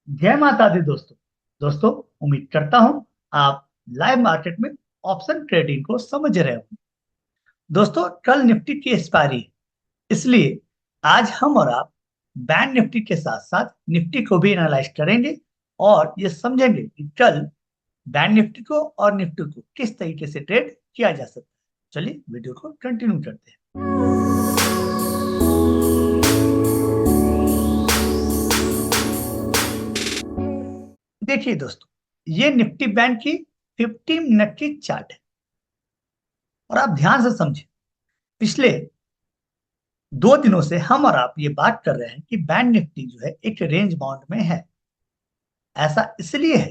जय माता दी दोस्तों। दोस्तों, उम्मीद करता हूं आप लाइव मार्केट में ऑप्शन ट्रेडिंग को समझ रहे हो। दोस्तों, कल निफ्टी की एक्सपायरी है, इसलिए आज हम और आप बैंक निफ्टी के साथ साथ निफ्टी को भी एनालाइज करेंगे और ये समझेंगे कि कल बैंक निफ्टी को और निफ्टी को किस तरीके से ट्रेड किया जा सकता है। चलिए वीडियो को कंटिन्यू करते हैं। देखिए दोस्तों, ये निफ्टी बैंक की 50 मिनट की चार्ट है और आप ध्यान से समझिए। पिछले 2 दिनों से हम और आप ये बात कर रहे हैं कि बैंक निफ्टी जो है एक रेंज बाउंड में है। ऐसा इसलिए है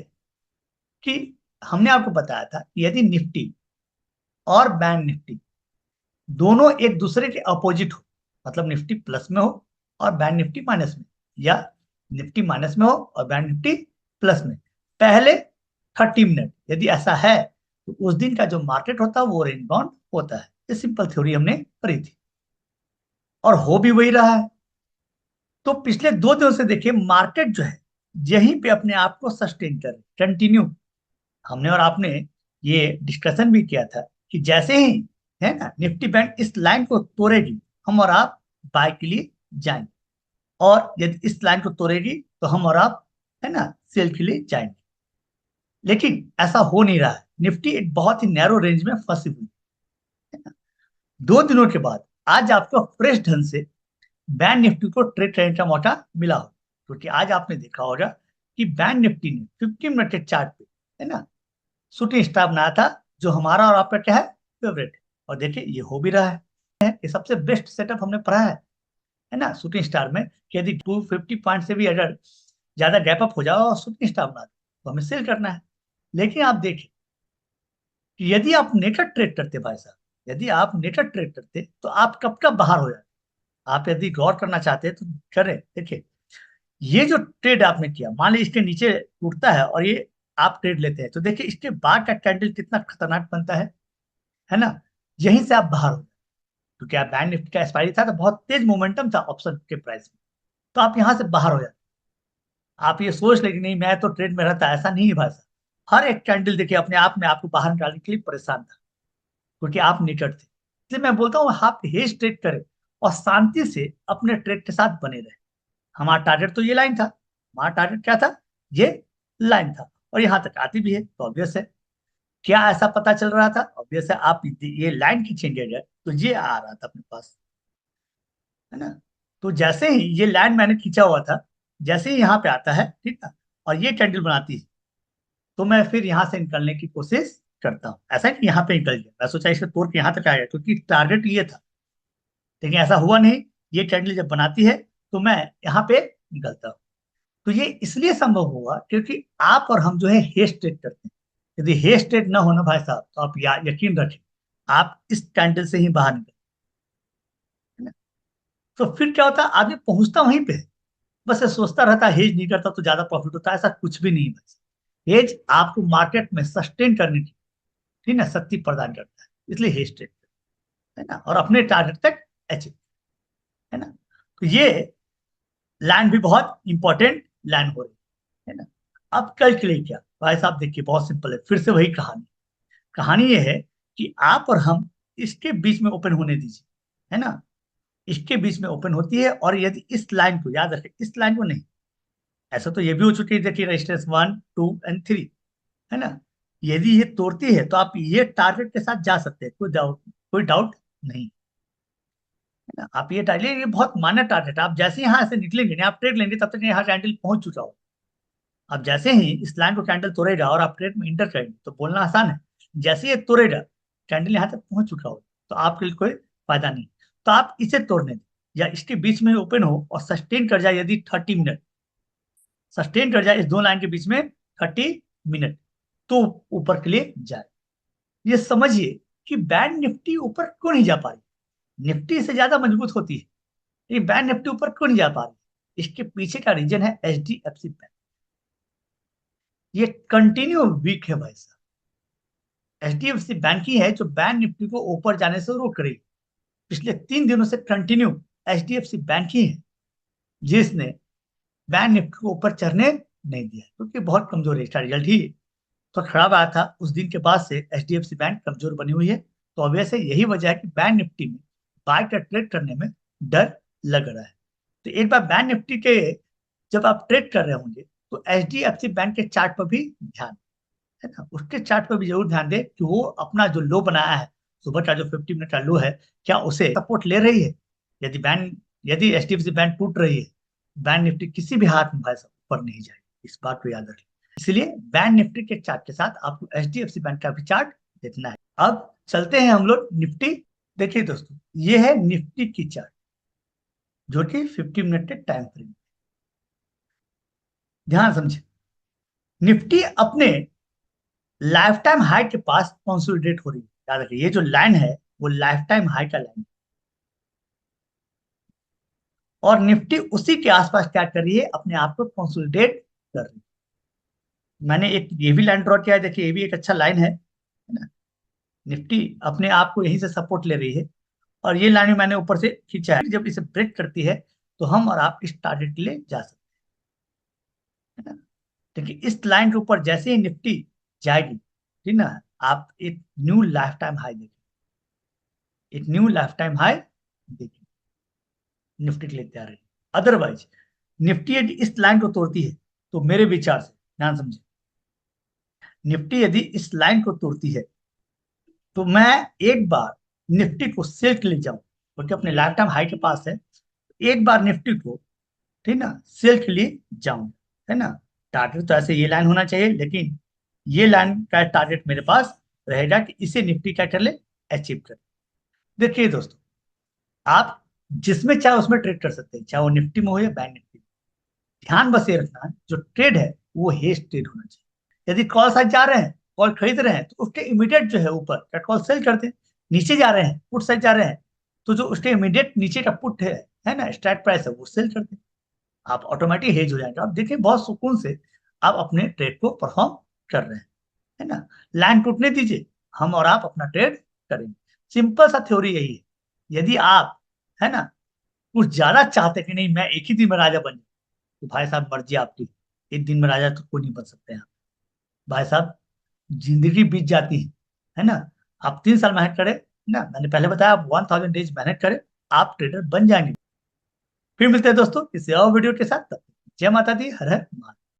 कि हमने आपको बताया था कि यदि निफ्टी और बैंक निफ्टी दोनों एक दूसरे के अपोजिट हो, मतलब निफ्टी प्लस में हो और बैंक निफ्टी माइनस में, या निफ्टी माइनस में हो और बैंक निफ्टी प्लस में, पहले 30 मिनट यदि ऐसा है तो उस दिन का जो मार्केट होता है वो रेंज बाउंड होता है। ये सिंपल थ्योरी हमने पढ़ी थी और हो भी वही रहा है। तो पिछले 2 दिनों से देखिए, मार्केट जो है यहीं पे अपने आप को सस्टेन कर कंटिन्यू। हमने और आपने ये डिस्कशन भी किया था कि जैसे ही है ना निफ्टी बैंक इस लाइन को तोड़ेगी, हम और आप बाय के लिए जाएंगे, और यदि इस लाइन को तोड़ेगी तो हम और आप है ना सेल के लिए जाएंगे। लेकिन ऐसा हो नहीं रहा है। निफ्टी एक बहुत ही नैरो रेंज में फंसी हुई है ना। 2 दिनों के बाद आज आपको फ्रेश ढंग से बैंक निफ्टी को ट्रेड करने का मौका मिला हो, क्योंकि आज आपने देखा होगा कि बैंक निफ्टी ने 50 मिनट के चार्ट पे है ना शूटिंग स्टार बनाया था, जो हमारा और आपका क्या है, फेवरेट है। और देखिए ये हो भी रहा है। ये सबसे बेस्ट सेटअप हमने पढ़ा है ना शूटिंग स्टार में, कि यदि 250 पॉइंट से भी अगर ज्यादा गैप अप हो जाओ और शूटिंग स्टार बना दो तो हमें सेल करना है। लेकिन आप देखिए कि यदि आप नेकर ट्रेड करते भाई साहब, यदि आप नेकर ट्रेड करते तो आप कब कब बाहर हो जाते। आप यदि गौर करना चाहते हैं तो करें। देखिए, ये जो ट्रेड आपने किया, मान लीजिए इसके नीचे टूटता है और ये आप ट्रेड लेते हैं, तो देखिए इसके बाद का कैंडल कितना खतरनाक बनता है ना। यहीं से आप बाहर हो, क्योंकि आप बैंक निफ्टी का एक्सपायरी था तो बहुत तेज मोमेंटम था ऑप्शन के प्राइस में, तो आप यहां से बाहर हो जाते। आप ये सोच लेकिन नहीं मैं तो ट्रेड में रहता, ऐसा नहीं है भाई साहब। हर एक कैंडल देखिए अपने आप में आपको बाहर निकालने के लिए परेशान था, क्योंकि आप निकट थे। इसलिए मैं बोलता हूँ आप हेज ट्रेड करें और शांति से अपने ट्रेड के साथ बने रहे। हमारा टारगेट तो ये लाइन था। हमारा टारगेट क्या था, ये लाइन था, और यहां तक आती भी है तो ऑब्वियस है। क्या ऐसा पता चल रहा था, ऑब्वियस है। आप ये लाइन की चेंजेज है तो ये आ रहा था अपने पास, है ना। तो जैसे ही ये लाइन मैंने खींचा हुआ था, जैसे ही यहाँ पे आता है, ठीक है, और ये कैंडल बनाती है, तो मैं फिर यहाँ से निकलने की कोशिश करता हूँ। ऐसा कि यहाँ पे निकल गया, मैं सोचा इसे तोड़ के यहाँ तक आएगा क्योंकि टारगेट ये था, लेकिन ऐसा हुआ नहीं। ये कैंडल जब बनाती है तो मैं यहाँ पे निकलता हूँ। तो ये इसलिए संभव हुआ क्योंकि आप और हम जो है हेज ट्रेड करते हैं। यदि हेज ट्रेड ना होना भाई साहब, तो आप यकीन रखें आप इस कैंडल से ही बाहर निकल, है ना। तो फिर क्या होता है, आदमी पहुंचता वहीं पे है, बस ये सोचता रहता है हेज नहीं करता तो ज्यादा प्रॉफिट होता है। ऐसा कुछ भी नहीं है भाई। हेज आपको मार्केट में सस्टेन करने की, ठीक ना, शक्ति प्रदान करता है, इसलिए हेज ट्रेड है ना, और अपने टारगेट तक अचीव, है ना। तो ये लैंड भी बहुत इंपॉर्टेंट लैंड हो रही है ना। अब कल के लिए क्या भाई साहब, देखिए बहुत सिंपल है, फिर से वही कहानी। कहानी ये है कि आप और हम इसके बीच में ओपन होने दीजिए, है ना। इसके बीच में ओपन होती है, और यदि इस लाइन को याद रखें, इस लाइन को नहीं, ऐसा तो ये भी हो चुकी है, देखिए रेजिस्टेंस 1 2 एंड 3, है ना। यदि ये तोड़ती है तो आप ये टारगेट के साथ जा सकते हैं, कोई डाउट नहीं, है ना। आप ये टारगेट, ये बहुत मान्य टारगेट है। आप जैसे ही यहाँ से निकलेंगे नहीं, आप ट्रेड लेंगे, तब तक यहाँ कैंडल पहुंच चुका हो। अब जैसे ही इस लाइन को कैंडल तोड़ेगा और आप ट्रेड में इंटर करेंगे तो बोलना आसान है। जैसे ही ये तोड़ेगा, कैंडल यहाँ तक पहुंच चुका हो, तो आपके लिए कोई फायदा नहीं। तो आप इसे तोड़ने दें, या इसके बीच में ओपन हो और सस्टेन कर जाए, यदि 30 मिनट सस्टेन कर जाए इस दो लाइन के बीच में 30 मिनट, तो ऊपर के लिए जाए। ये समझिए कि बैंक निफ्टी ऊपर क्यों नहीं जा पा रही। निफ्टी से ज्यादा मजबूत होती है, लेकिन बैंक निफ्टी ऊपर क्यों नहीं जा पा रही। इसके पीछे का रीजन है HDFC बैंक। ये कंटिन्यू वीक है भाई साहब। HDFC बैंक ही है जो बैंक निफ्टी को ऊपर जाने से रोक रही है। पिछले 3 दिनों से कंटिन्यू HDFC बैंक ही है जिसने बैंक निफ्टी को ऊपर चढ़ने नहीं दिया क्योंकि बहुत कमजोर है, इसका रिजल्ट ही तो खराब आया था। उस दिन के बाद से एचडीएफसी बैंक कमजोर बनी हुई है। तो ऑब्वियस है, यही वजह है कि बैंक निफ्टी में बाय का ट्रेड करने में डर लग रहा है। तो एक बार बैंक निफ्टी के जब आप ट्रेड कर रहे होंगे तो एचडीएफसी बैंक के चार्ट पर भी ध्यान, है ना, उसके चार्ट पर भी जरूर ध्यान दें कि वो अपना जो लो बनाया है, सुबह का जो 50 मिनट का लो है, क्या उसे सपोर्ट ले रही है। यदि एचडीएफसी बैंक टूट रही है, बैंक निफ्टी किसी भी हाथ में भाई साहब ऊपर नहीं जाएगी, इस बात को याद रखें। इसलिए बैंक निफ्टी के चार्ट के साथ आपको एचडीएफसी बैंक का भी चार्ट देखना है। अब चलते हैं हम लोग निफ्टी। देखिए दोस्तों, ये है निफ्टी की चार्ट जो कि 50 मिनट के टाइम फ्रेम। ध्यान समझे, निफ्टी अपने लाइफ टाइम हाई के पास कंसोलिडेट हो रही है। याद रखिए, ये जो लाइन है वो लाइफ टाइम हाई का लाइन है, और निफ्टी उसी के आसपास क्या कर रही है, अपने आप को कंसोलिडेट कर रही है। मैंने एक ये भी लाइन ड्रॉ किया है, देखिए ये भी एक अच्छा लाइन है ना। निफ्टी अपने आप को यहीं से सपोर्ट ले रही है, और ये लाइन मैंने ऊपर से खींचा है। जब इसे ब्रेक करती है तो हम और आप इस टारगेट के लिए जा सकते हैं, है ना। देखिए इस लाइन के ऊपर जैसे ही निफ्टी जाएगी, ठीक ना, आप एक न्यू लाइफ टाइम हाई देखें, एक न्यू लाइफ टाइम हाई देखिए निफ्टी के लिए तैयार है। अदरवाइज निफ्टी यदि इस लाइन को तोड़ती है तो मेरे विचार से, ध्यान समझे, निफ्टी यदि इस लाइन को तोड़ती है तो मैं एक बार निफ्टी को सेल के लिए जाऊं, क्योंकि अपने लाइफ टाइम हाई के पास है। एक बार निफ्टी को, ठीक ना, सेल के लिए जाऊं, है ना। टारगेट तो ऐसे ये लाइन होना चाहिए, लेकिन ये लाइन का टारगेट मेरे पास रहेगा कि इसे निफ्टी क्या कर ले, अचीव कर। देखिए दोस्तों, आप जिसमें चाहे उसमें ट्रेड कर सकते हैं, चाहे वो निफ्टी में हो या बैंक निफ्टी। ध्यान बस ये रखना है, जो ट्रेड है वो हेज ट्रेड होना चाहिए। यदि कॉल साइड जा रहे हैं, कॉल खरीद रहे हैं, तो उसके इमीडिएट जो है ऊपर का कॉल सेल करते हैं। नीचे जा रहे हैं, पुट साइड जा रहे हैं, तो जो उसके इमीडिएट नीचे का पुट है ना, स्ट्राइक प्राइस है, वो सेल करते हैं। आप ऑटोमेटिक हेज हो जाएंगे। आप देखिए बहुत सुकून से आप अपने ट्रेड को परफॉर्म कर रहे हैं, है ना। लाइन टूटने दीजिए, हम और आप अपना ट्रेड करेंगे। सिंपल सा थ्योरी यही है। यदि आप, है ना, कुछ ज्यादा चाहते कि नहीं मैं एक ही दिन में राजा बन जाऊं, तो भाई साहब मर्जी आपकी, एक दिन में राजा तो कोई नहीं बन सकते हैं आप। भाई साहब जिंदगी बीत जाती है ना। आप 3 साल मेहनत करें ना, मैंने पहले बताया, आप 1000 डेज मेहनत करें, आप ट्रेडर बन जाएंगे। फिर मिलते हैं दोस्तों किसी और वीडियो के साथ। तब तक जय माता दी, हर हर महादेव।